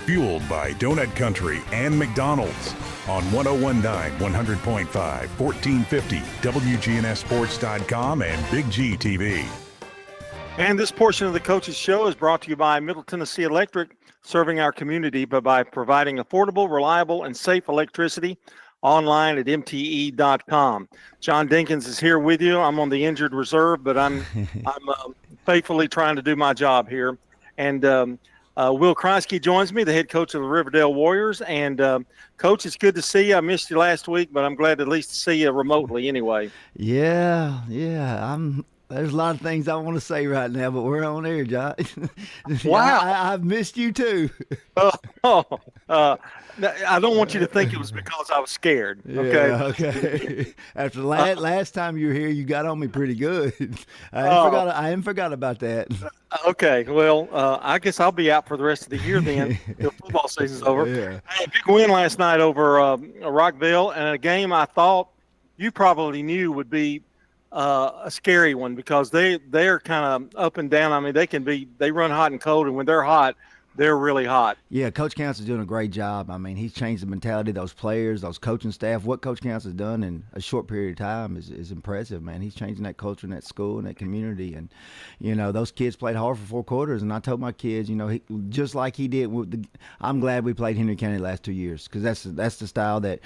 Fueled by Donut Country and McDonald's on 1019, 100.5, 1450, WGNSSports.com and BigGTV. And this portion of the Coach's Show is brought to you by Middle Tennessee Electric, serving our community by providing affordable, reliable, and safe electricity online at mte.com. John Dinkins is here with you. I'm on the injured reserve, but I'm faithfully trying to do my job here. And Will Kriesky joins me, the head coach of the Riverdale Warriors. And Coach, it's good to see you. I missed you last week, but I'm glad at least to see you remotely anyway. Yeah. There's a lot of things I want to say right now, but we're on air, John. Wow. I've missed you too. I don't want you to think it was because I was scared. Okay. Yeah, okay. After last time you were here, you got on me pretty good. I hadn't forgot about that. Okay. Well, I guess I'll be out for the rest of the year then till football season's over. Yeah. I had a big win last night over Rockville, and a game I thought you probably knew would be a scary one because they're kind of up and down. I mean, they run hot and cold, and when they're hot, they're really hot. Yeah, Coach Counts is doing a great job. I mean, he's changed the mentality of those players, those coaching staff. What Coach Counts has done in a short period of time is impressive, man. He's changing that culture in that school and that community. And, those kids played hard for 4 quarters. And I told my kids, just like he did I'm glad we played Henry County the last 2 years because that's the style that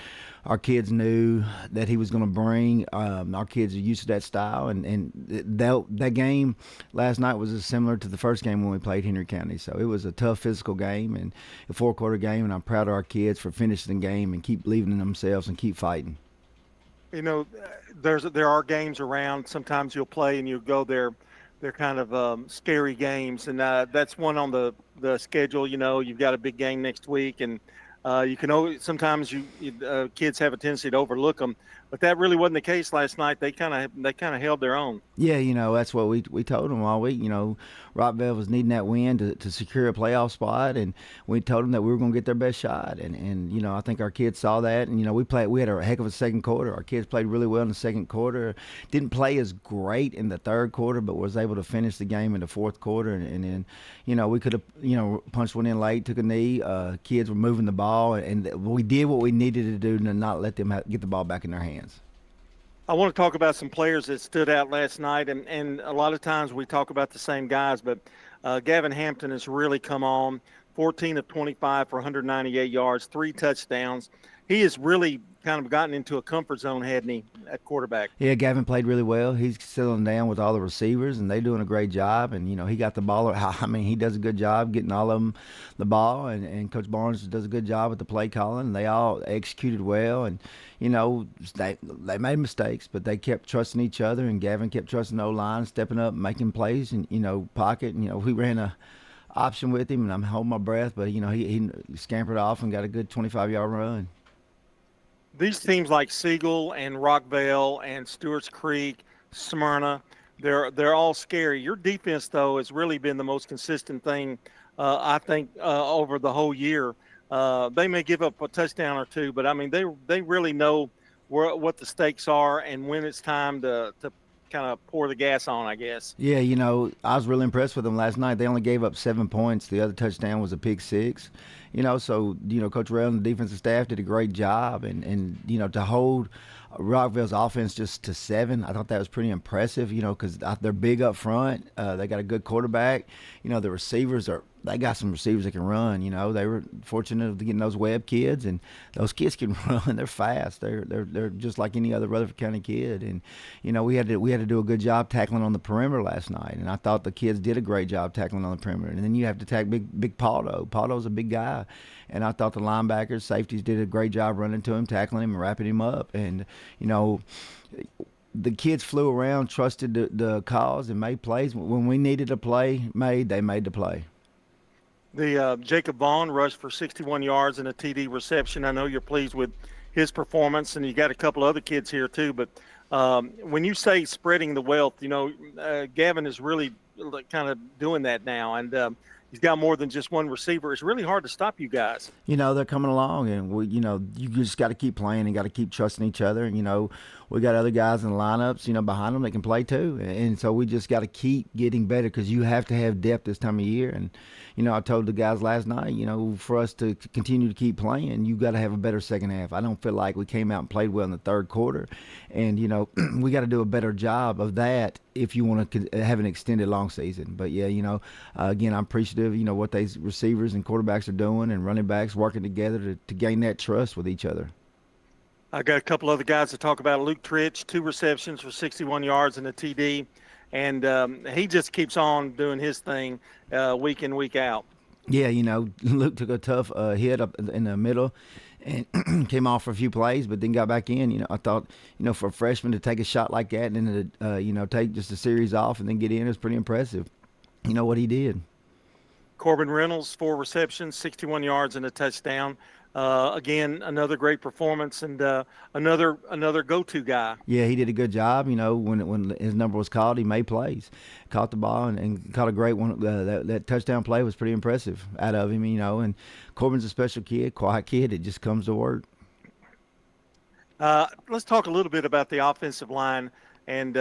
our kids knew that he was going to bring. Our kids are used to that style. And that game last night was similar to the first game when we played Henry County. So it was a tough physical game and a 4-quarter game, and I'm proud of our kids for finishing the game and keep believing in themselves and keep fighting. There are games around. Sometimes you'll play and you'll go there. They're kind of scary games, and that's one on the schedule. You've got a big game next week, and you can sometimes kids have a tendency to overlook them. But that really wasn't the case last night. They kind of held their own. Yeah, that's what we told them all week. Rockville was needing that win to secure a playoff spot, and we told them that we were going to get their best shot. And I think our kids saw that. And we had a heck of a second quarter. Our kids played really well in the second quarter. Didn't play as great in the third quarter, but was able to finish the game in the fourth quarter. And then we could have punched one in late, took a knee. Kids were moving the ball, and we did what we needed to do to not let them get the ball back in their hands. I want to talk about some players that stood out last night, and a lot of times we talk about the same guys, but Gavin Hampton has really come on, 14 of 25 for 198 yards, 3 touchdowns. He has really kind of gotten into a comfort zone, hadn't he, at quarterback? Yeah, Gavin played really well. He's settling down with all the receivers, and they're doing a great job. And, he got the ball. I mean, he does a good job getting all of them the ball, and Coach Barnes does a good job with the play calling. They all executed well, and, they made mistakes, but they kept trusting each other, and Gavin kept trusting the O-line, stepping up, making plays, and, pocket. And, we ran a option with him, and I'm holding my breath, but, he scampered off and got a good 25-yard run. These teams like Siegel and Rockville and Stewart's Creek, Smyrna, they're all scary. Your defense, though, has really been the most consistent thing, I think, over the whole year. They may give up a touchdown or two, but, I mean, they really know what the stakes are and when it's time to kind of pour the gas on, I guess. Yeah, I was really impressed with them last night. They only gave up 7 points. The other touchdown was a pick six. So Coach Rell and the defensive staff did a great job, and to hold Rockville's offense just to 7, I thought that was pretty impressive. Because they're big up front. They got a good quarterback. The receivers they got some receivers that can run. They were fortunate of getting those Webb kids, and those kids can run. They're fast. They're just like any other Rutherford County kid. And we had to do a good job tackling on the perimeter last night, and I thought the kids did a great job tackling on the perimeter. And then you have to tackle big Paldo. Paldo's a big guy, and I thought the linebackers, safeties did a great job running to him, tackling him, and wrapping him up. And the kids flew around, trusted the calls, and made plays. When we needed a play made, they made the play. The Jacob Vaughn rushed for 61 yards and a TD reception. I know you're pleased with his performance, and you got a couple other kids here too. But when you say spreading the wealth, Gavin is really kind of doing that now. And he's got more than just one receiver. It's really hard to stop you guys. They're coming along, and you just got to keep playing and got to keep trusting each other. And we got other guys in the lineups, behind them that can play too. And so we just got to keep getting better because you have to have depth this time of year. And I told the guys last night, for us to continue to keep playing, you got to have a better second half. I don't feel like we came out and played well in the third quarter, and we got to do a better job of that if you want to have an extended long season. But yeah, again, I'm appreciative, what these receivers and quarterbacks are doing and running backs working together to gain that trust with each other. I got a couple other guys to talk about. Luke Tritch, 2 receptions for 61 yards and a TD, and he just keeps on doing his thing week in, week out. Yeah, Luke took a tough hit up in the middle and came off for a few plays, but then got back in. I thought, for a freshman to take a shot like that and then to, take just a series off and then get in is pretty impressive. What he did. Corbin Reynolds, 4 receptions, 61 yards and a touchdown. Again, another great performance and another go-to guy. Yeah, he did a good job. When his number was called, he made plays, caught the ball and caught a great one. That touchdown play was pretty impressive out of him. And Corbin's a special kid, quiet kid. It just comes to work. Let's talk a little bit about the offensive line, and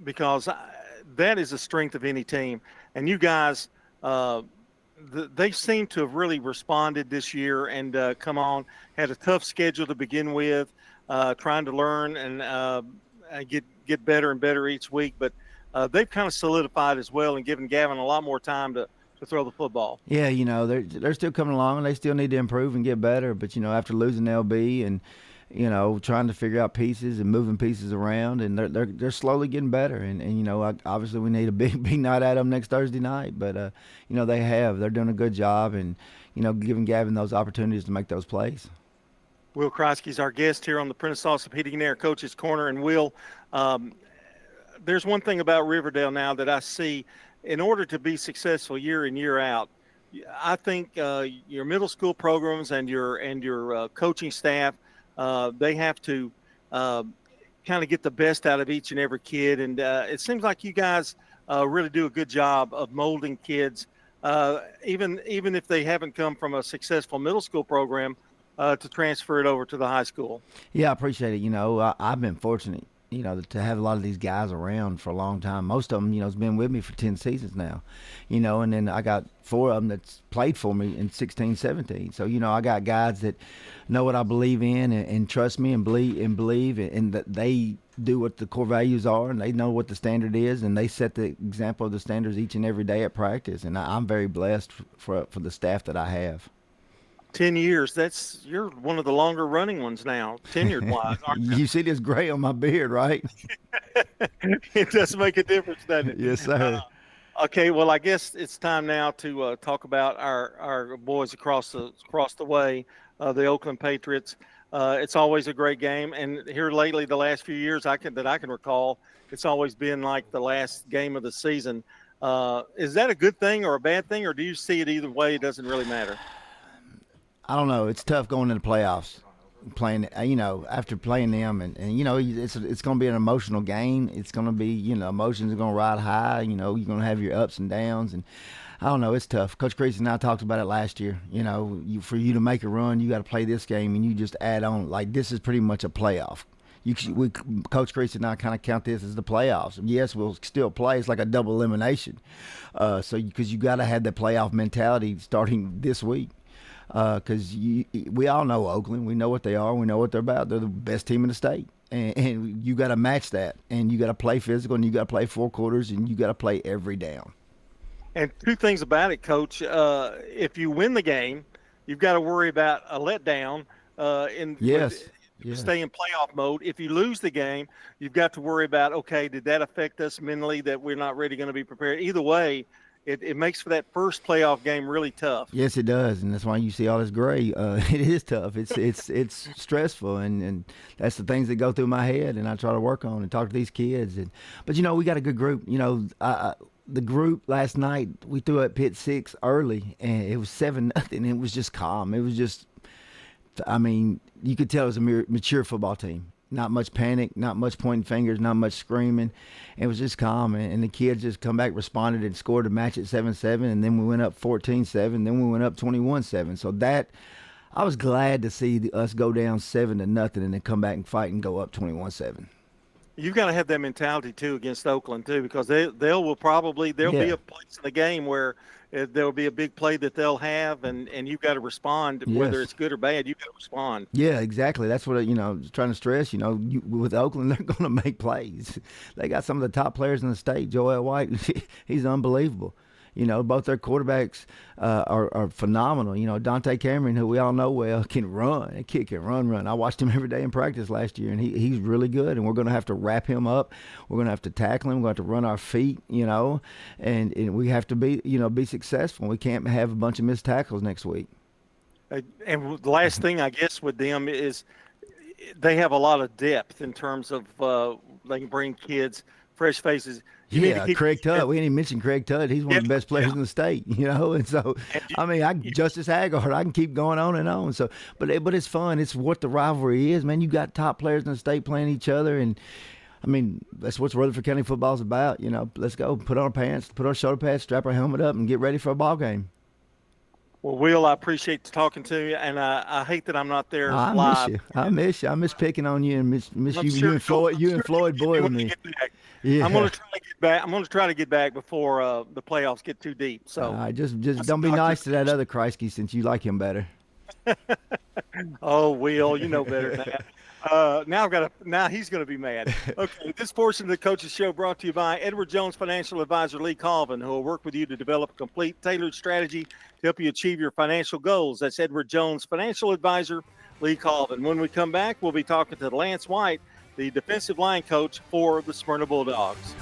because that is a strength of any team. And you guys, they seem to have really responded this year and come on, had a tough schedule to begin with, trying to learn and get better and better each week. But they've kind of solidified as well and given Gavin a lot more time to throw the football. Yeah, they're still coming along and they still need to improve and get better. But, after losing LB and, trying to figure out pieces and moving pieces around, and they're slowly getting better. And obviously we need a big night at them next Thursday night. But, they're doing a good job and, giving Gavin those opportunities to make those plays. Will Kriesky is our guest here on the Prentice Salsa Heating and Air Coach's Corner. And Will, there's one thing about Riverdale now that I see. In order to be successful year in, year out, I think your middle school programs and your coaching staff, they have to kind of get the best out of each and every kid. And it seems like you guys really do a good job of molding kids, even if they haven't come from a successful middle school program, to transfer it over to the high school. Yeah, I appreciate it. I've been fortunate, to have a lot of these guys around for a long time. Most of them, has been with me for 10 seasons now, and then I got 4 of them that's played for me in 16, 17. So, I got guys that know what I believe in and trust me and believe and that they do what the core values are and they know what the standard is and they set the example of the standards each and every day at practice. And I'm very blessed for the staff that I have. 10 years. You're one of the longer running ones now, tenured wise. You see this gray on my beard, right? It does make a difference, doesn't it? Yes, sir. Okay, well, I guess it's time now to talk about our boys across the way, the Oakland Patriots. It's always a great game, and here lately, the last few years I can recall, it's always been like the last game of the season. Is that a good thing or a bad thing, or do you see it either way? It doesn't really matter. I don't know. It's tough going into the playoffs, playing, after playing them. And it's going to be an emotional game. It's going to be, emotions are going to ride high. You're going to have your ups and downs. And I don't know. It's tough. Coach Kriesky and I talked about it last year. For you to make a run, you got to play this game, and you just add on. Like, this is pretty much a playoff. Coach Kriesky and I kind of count this as the playoffs. Yes, we'll still play. It's like a double elimination. Because you got to have that playoff mentality starting this week. Because we all know Oakland. We know what they are. We know what they're about. They're the best team in the state. And you got to match that. And you got to play physical, and you got to play 4 quarters, and you got to play every down. And 2 things about it, Coach. If you win the game, you've got to worry about a letdown. Stay in playoff mode. If you lose the game, you've got to worry about, okay, did that affect us mentally that we're not really going to be prepared? Either way, it makes for that first playoff game really tough. Yes, it does, and that's why you see all this gray. It is tough. It's stressful, and that's the things that go through my head, and I try to work on and talk to these kids. But we got a good group. The group last night, we threw at Pitt 6 early, and it was 7-0. It was just calm. It was just, you could tell it was a mature football team. not much panic, not much pointing fingers, not much screaming. It was just calm, and the kids just come back, responded, and scored a match at 7-7, and then we went up 14-7, then we went up 21-7. So that, I was glad to see us go down 7-0 and then come back and fight and go up 21-7. You've got to have that mentality too against Oakland too, because there'll be a place in the game where there'll be a big play that they'll have, and you've got to respond, whether it's good or bad. You've got to respond. Yeah, exactly. That's what I was trying to stress. With Oakland, they're going to make plays. They got some of the top players in the state. Joel White, he's unbelievable. Both their quarterbacks are phenomenal. Dante Cameron, who we all know well, can run. That kid can run. I watched him every day in practice last year, and he's really good. And we're going to have to wrap him up. We're going to have to tackle him. We're going to have to run our feet, and we have to be successful. We can't have a bunch of missed tackles next week. And the last thing, I guess, with them is they have a lot of depth in terms of they can bring kids, fresh faces. Craig Tudd. We ain't even mentioned Craig Tudd. He's one of the best players in the state, And so, Justice Haggard, I can keep going on and on. So, but it's fun. It's what the rivalry is, man. You got top players in the state playing each other, and that's what Rutherford County football's about. Let's go. Put on our pants, put on our shoulder pads, strap our helmet up, and get ready for a ball game. Well, Will, I appreciate talking to you, and I hate that I'm not there live. I miss you. I miss picking on you and miss you and Floyd. You and Floyd boiling me. Yeah. I'm going to try to get back. I'm going to try to get back before the playoffs get too deep. So, just don't be nice to that other Kriesky since you like him better. Oh, Will, you know better than that. Now he's going to be mad. Okay, this portion of the Coaches Show brought to you by Edward Jones Financial Advisor Lee Colvin, who will work with you to develop a complete, tailored strategy to help you achieve your financial goals. That's Edward Jones Financial Advisor Lee Colvin. When we come back, we'll be talking to Lance White, the defensive line coach for the Smyrna Bulldogs.